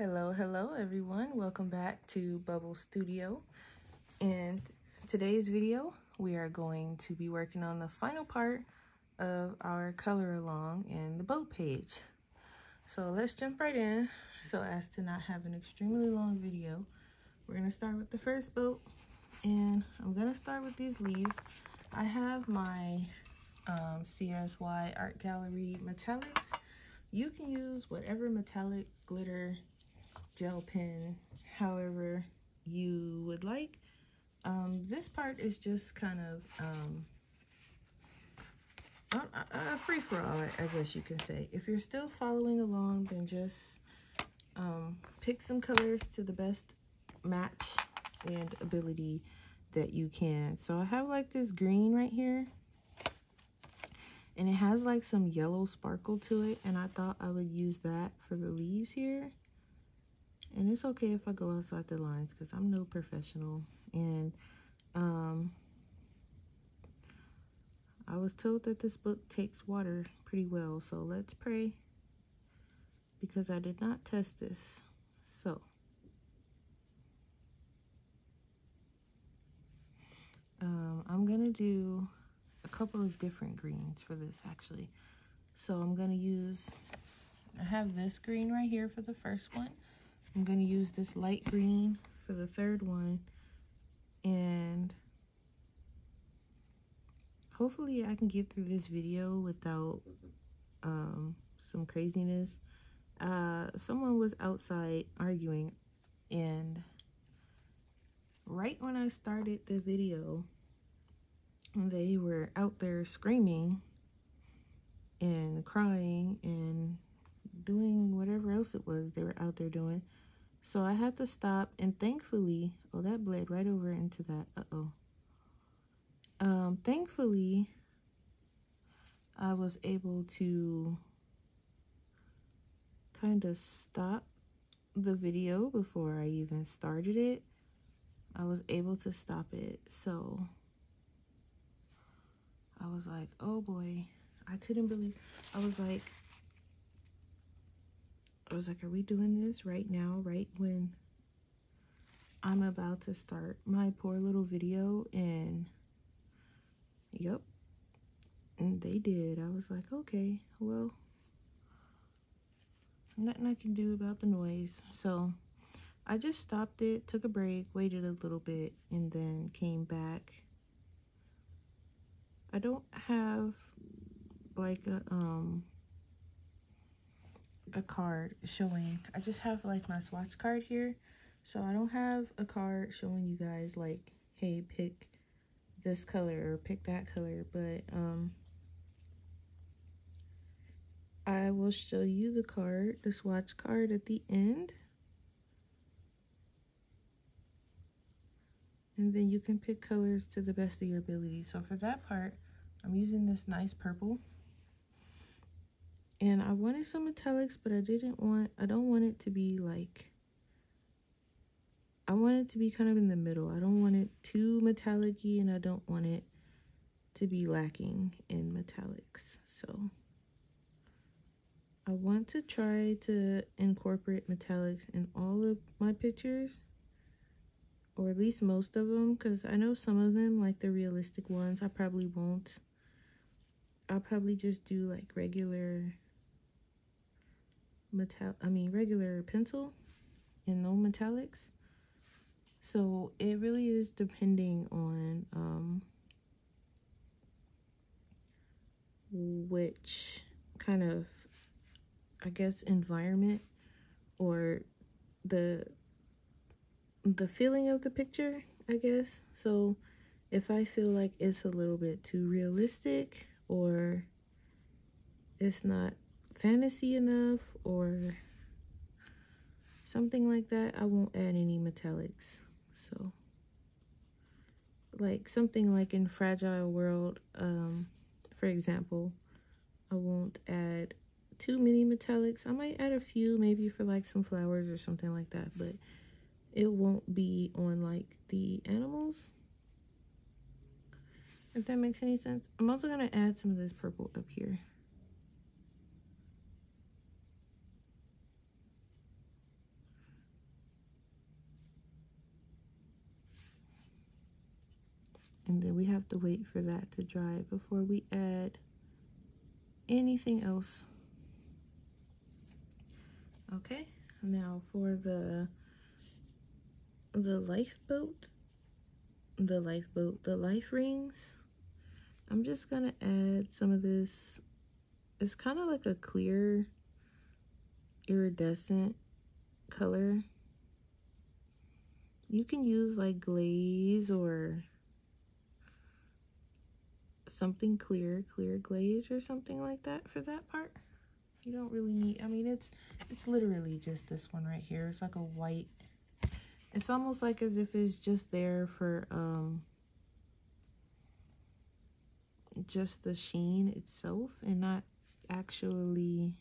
Hello everyone, welcome back to Bubble Studio. In today's video we are going to be working on the final part of our color along in the boat page. So let's jump right in so as to not have an extremely long video. We're going to start with the first boat, and I'm going to start with these leaves. I have my CSY Art Gallery metallics. You can use whatever metallic, glitter, gel pen, however you would like. This part is just kind of a free-for-all, I guess you can say. If you're still following along, then just pick some colors to the best match and ability that you can. So I have like this green right here, and it has like some yellow sparkle to it, and I thought I would use that for the leaves here. And it's okay if I go outside the lines because I'm no professional. And I was told that this book takes water pretty well, so let's pray, because I did not test this. So I'm gonna do a couple of different greens for this actually. So I'm gonna use, I have this green right here for the first one. I'm going to use this light green for the third one, and hopefully I can get through this video without some craziness. Someone was outside arguing, and right when I started the video, they were out there screaming and crying and doing whatever else it was they were out there doing. So I had to stop, and thankfully, oh, that bled right over into that, thankfully, I was able to kind of stop the video before I even started it. I was able to stop it, so I was like, oh boy, I couldn't believe, I was like, are we doing this right now, right when I'm about to start my poor little video? And yep, and they did. I was like, okay, well, nothing I can do about the noise. So I just stopped it, took a break, waited a little bit, and then came back. I don't have like a card showing. I just have like my swatch card here. So I don't have a card showing you guys like, hey, pick this color or pick that color, but I will show you the card, the swatch card at the end. And then you can pick colors to the best of your ability. So for that part, I'm using this nice purple. And I wanted some metallics, but I don't want it to be like, I want it to be kind of in the middle. I don't want it too metallic-y, and I don't want it to be lacking in metallics. So I want to try to incorporate metallics in all of my pictures, or at least most of them, because I know some of them, like the realistic ones, I probably won't. I'll probably just do like regular regular pencil and no metallics. So it really is depending on which kind of, I guess, environment or the feeling of the picture, I guess. So if I feel like it's a little bit too realistic, or it's not fantasy enough, or something like that, I won't add any metallics. So like something like in Fragile World, for example, I won't add too many metallics. I might add a few, maybe for like some flowers or something like that, but it won't be on like the animals, if that makes any sense. I'm also going to add some of this purple up here. And then we have to wait for that to dry before we add anything else. Okay, now for the lifeboat, the life rings, I'm just gonna add some of this. It's kind of like a clear iridescent color. You can use like glaze or something clear glaze or something like that for that part. You don't really need, I mean, it's literally just this one right here. It's like a white, it's almost like as if it's just there for just the sheen itself and not actually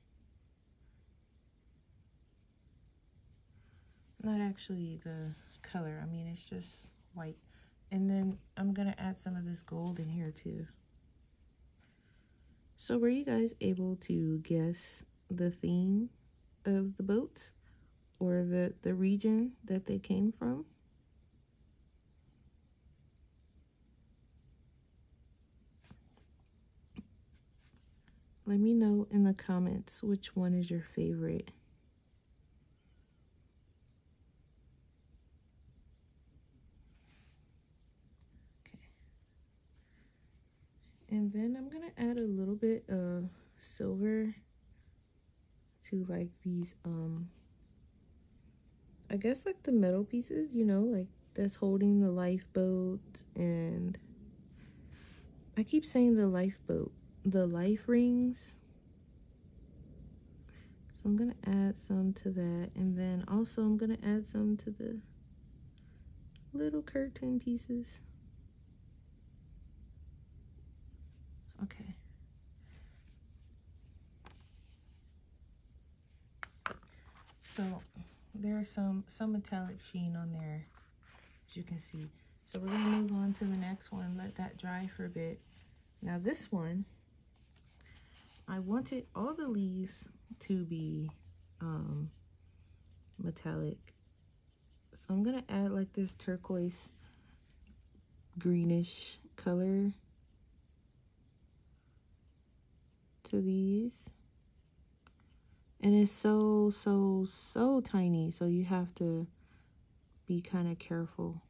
the color. I mean, it's just white. And then I'm gonna add some of this gold in here too. So were you guys able to guess the theme of the boats or the region that they came from? Let me know in the comments which one is your favorite. Okay. And then I'm gonna add a little bit of silver to like these, I guess like the metal pieces, you know, like that's holding the lifeboat. And I keep saying the lifeboat, the life rings. So I'm gonna add some to that, and then also I'm gonna add some to the little curtain pieces. Okay. So there's some metallic sheen on there, as you can see. So we're gonna move on to the next one, let that dry for a bit. Now this one, I wanted all the leaves to be metallic. So I'm gonna add like this turquoise greenish color to these. And it's so tiny, so you have to be kind of careful.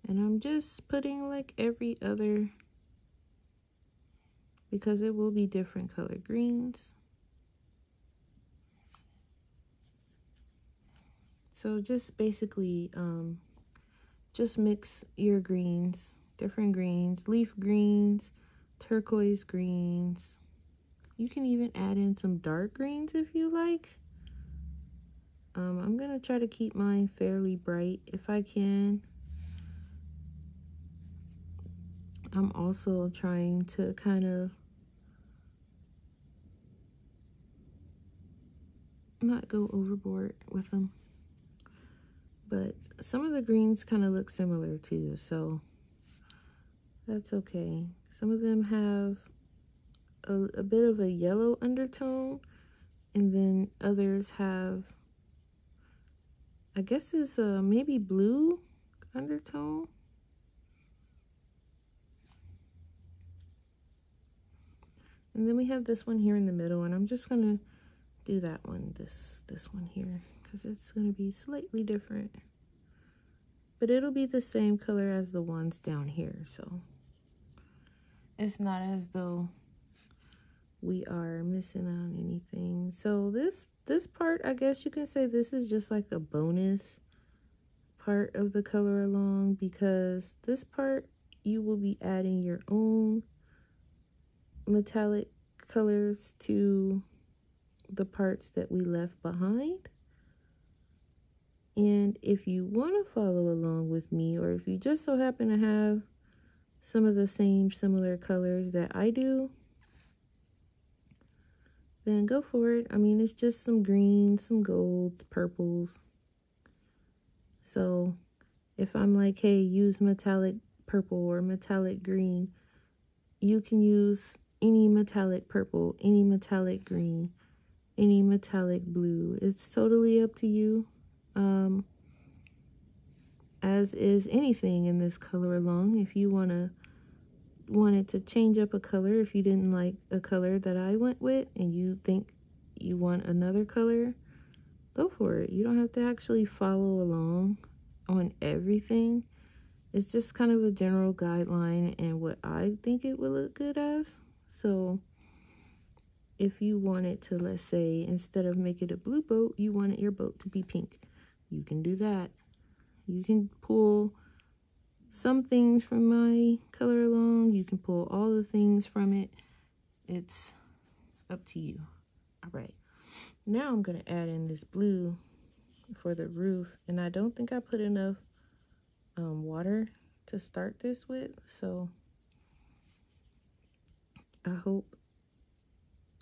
And I'm just putting like every other, because it will be different color greens. So just basically, just mix your greens, different greens, leaf greens, turquoise greens. You can even add in some dark greens if you like. I'm gonna try to keep mine fairly bright if I can. I'm also trying to kind of not go overboard with them. But some of the greens kind of look similar too, so that's okay. Some of them have a bit of a yellow undertone, and then others have, I guess it's maybe blue undertone. And then we have this one here in the middle, and I'm just gonna do that one, this one here, because it's gonna be slightly different. But it'll be the same color as the ones down here, so it's not as though we are missing on anything. So this part, I guess you can say this is just like a bonus part of the color along, because this part you will be adding your own metallic colors to the parts that we left behind. And if you want to follow along with me, or if you just so happen to have some of the same similar colors that I do, then go for it. I mean, it's just some greens, some golds, purples. So if I'm like, hey, use metallic purple or metallic green, you can use any metallic purple, any metallic green. any metallic blue. It's totally up to you. As is anything in this color along. If you wanted to change up a color, if you didn't like a color that I went with and you think you want another color, go for it. You don't have to actually follow along on everything. It's just kind of a general guideline and what I think it would look good as. So if you wanted to, let's say, instead of make it a blue boat, you wanted your boat to be pink, you can do that. You can pull some things from my color along. You can pull all the things from it. It's up to you. All right. Now I'm going to add in this blue for the roof. And I don't think I put enough water to start this with. So I hope,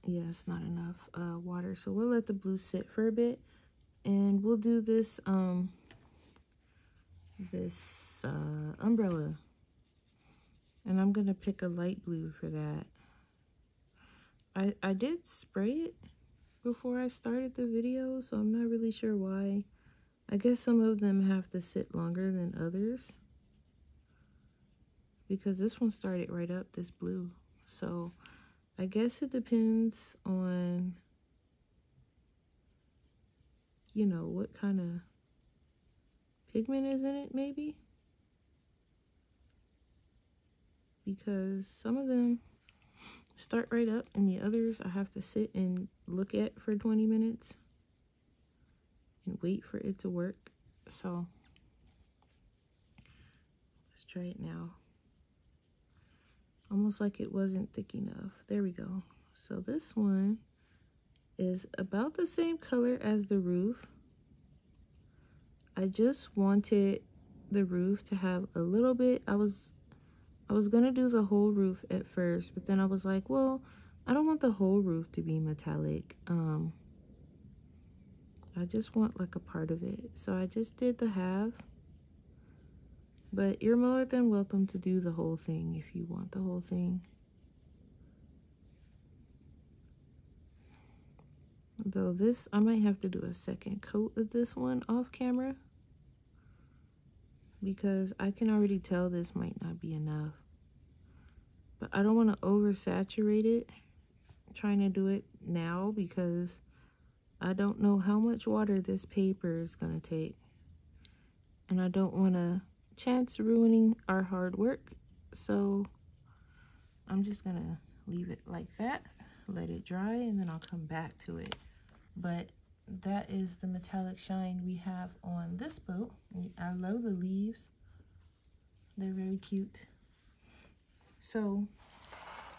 yeah, it's not enough water. So we'll let the blue sit for a bit. And we'll do this umbrella, and I'm gonna pick a light blue for that. I did spray it before I started the video, so I'm not really sure why. I guess some of them have to sit longer than others, because this one started right up, this blue. So I guess it depends on, you know, what kind of pigment is in it, maybe. Because some of them start right up and the others I have to sit and look at for 20 minutes and wait for it to work. So let's try it now. Almost like it wasn't thick enough. There we go. So this one is about the same color as the roof. I just wanted the roof to have a little bit. I was gonna do the whole roof at first, but then I was like, well, I don't want the whole roof to be metallic. I just want like a part of it. So I just did the half, but you're more than welcome to do the whole thing if you want the whole thing. Though this, I might have to do a second coat of this one off camera, because I can already tell this might not be enough. But I don't want to oversaturate it trying to do it now, because I don't know how much water this paper is going to take. And I don't want to chance ruining our hard work. So I'm just going to leave it like that, let it dry, and then I'll come back to it. But that is the metallic shine we have on this boat. I love the leaves. They're very cute. So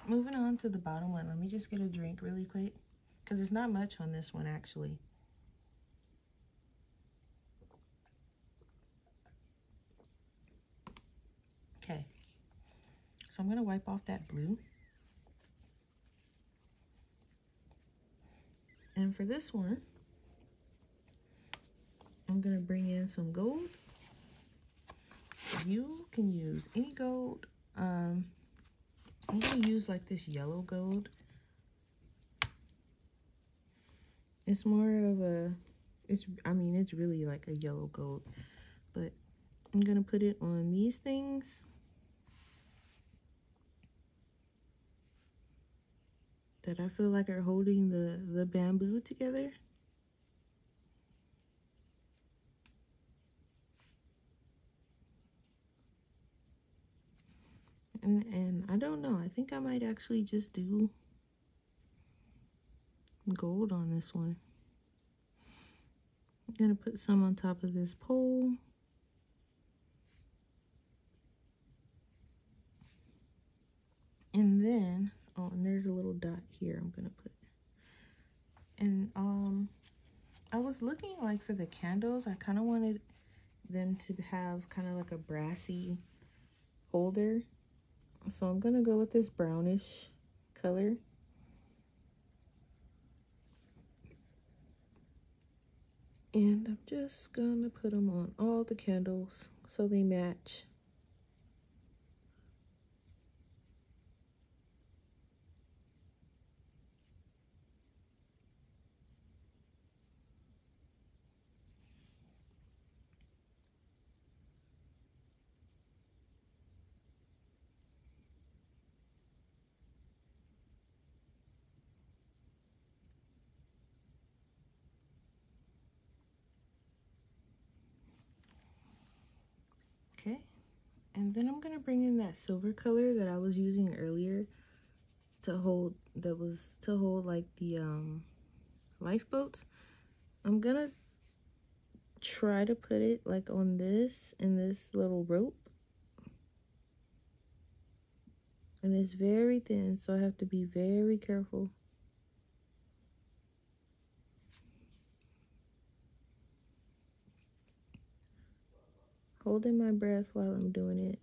moving on to the bottom one, let me just get a drink really quick, because there's not much on this one actually. Okay, so I'm going to wipe off that blue. And for this one, I'm going to bring in some gold. You can use any gold. I'm going to use like this yellow gold. It's more of a, I mean, it's really like a yellow gold. But I'm going to put it on these things. That I feel like are holding the bamboo together. And I don't know, I think I might actually just do gold on this one. I'm gonna put some on top of this pole. And then, oh, and there's a little dot here I'm gonna put. And I was looking like for the candles, I kind of wanted them to have kind of like a brassy holder. So I'm gonna go with this brownish color. And I'm just gonna put them on all the candles so they match. Okay, and then I'm gonna bring in that silver color that I was using earlier to hold, like the lifeboats. I'm gonna try to put it like on this and this little rope, and it's very thin, so I have to be very careful. Holding my breath while I'm doing it.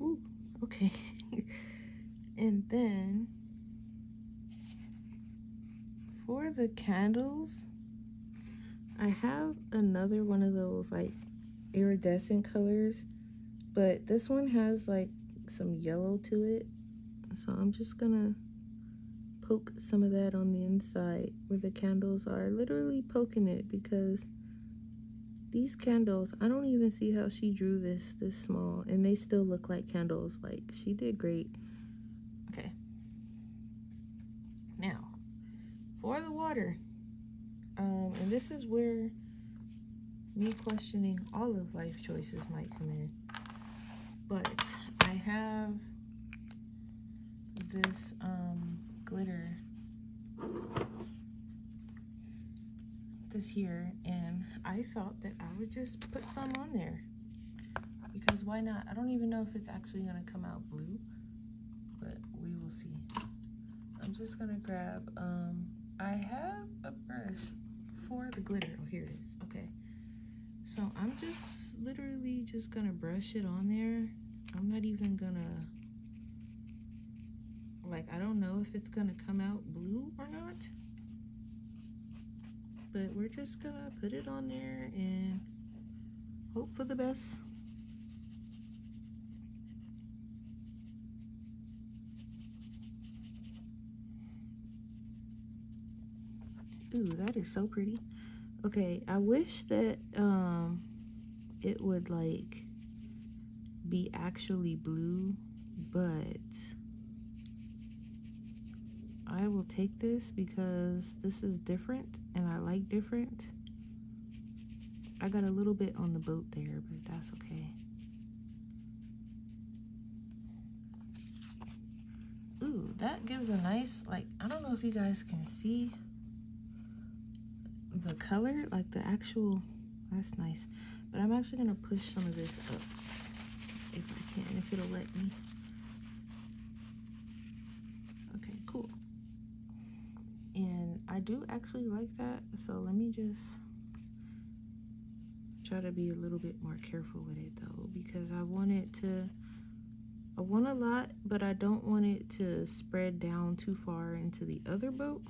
Ooh, okay. And then for the candles, I have another one of those like iridescent colors, but this one has like some yellow to it. So I'm just gonna poke some of that on the inside where the candles are. Literally poking it, because these candles, I don't even see how she drew this small, and they still look like candles. Like, she did great. Okay. Now, for the water, and this is where me questioning all of life choices might come in. But I have this glitter, this here, and I thought that I would just put some on there, because why not? I don't even know if it's actually gonna come out blue, but we will see. I'm just gonna grab, I have a brush for the glitter. Oh, here it is. Okay, so I'm just literally just gonna brush it on there. I'm not even gonna, like, I don't know if it's gonna come out blue or not, but we're just gonna put it on there and hope for the best. Ooh, that is so pretty. Okay, I wish that it would like be actually blue, but I will take this because this is different and I like different. I got a little bit on the boat there, but that's okay. Ooh, that gives a nice, like, I don't know if you guys can see the color, like the actual, that's nice. But I'm actually gonna push some of this up if I can, if it'll let me. Okay, cool. And I do actually like that, so let me just try to be a little bit more careful with it though, because I want a lot, but I don't want it to spread down too far into the other boat.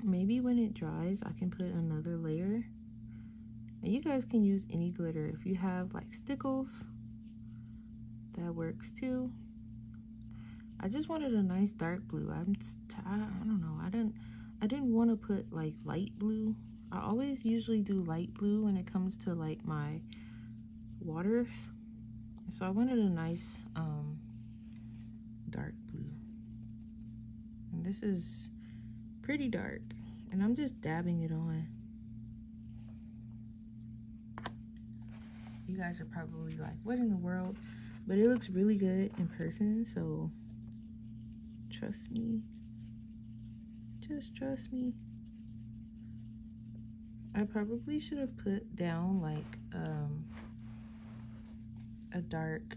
Maybe when it dries, I can put another layer. And you guys can use any glitter. If you have like stickles, that works too. I just wanted a nice dark blue. I don't know. I didn't want to put like light blue. I always usually do light blue when it comes to like my waters. So I wanted a nice dark blue. And this is pretty dark. And I'm just dabbing it on. You guys are probably like, what in the world? But it looks really good in person, so trust me. Just trust me. I probably should have put down like a dark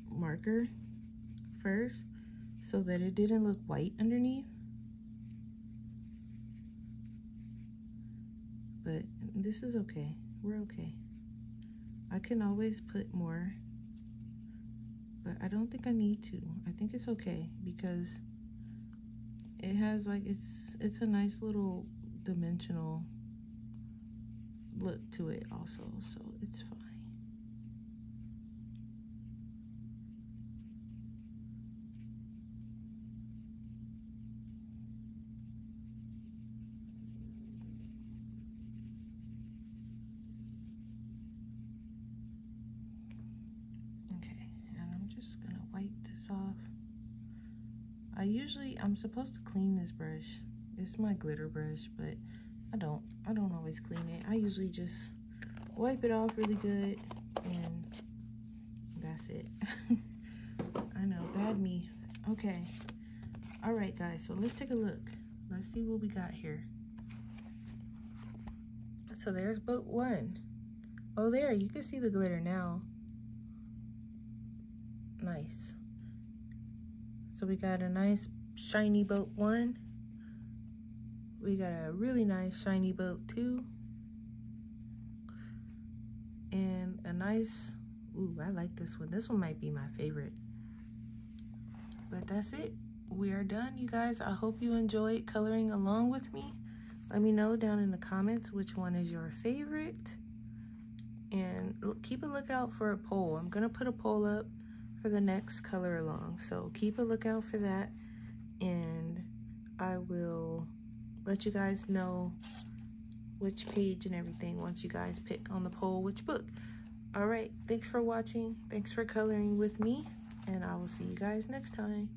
marker first so that it didn't look white underneath. But this is okay. We're okay. I can always put more, but I don't think I need to. I think it's okay because it has like, it's a nice little dimensional look to it also, so it's fine. I'm supposed to clean this brush. It's my glitter brush, but I don't always clean it. I usually just wipe it off really good and that's it. I know, bad me. Okay. All right, guys, so let's take a look. Let's see what we got here. So there's boat 1. Oh, there, you can see the glitter now. Nice. So we got a nice shiny boat 1. We got a really nice shiny boat 2. And a nice, ooh, I like this one. This one might be my favorite. But that's it. We are done, you guys. I hope you enjoyed coloring along with me. Let me know down in the comments which one is your favorite. And keep a lookout for a poll. I'm going to put a poll up for the next color along. So keep a lookout for that. And I will let you guys know which page and everything once you guys pick on the poll which book. All right. Thanks for watching. Thanks for coloring with me. And I will see you guys next time.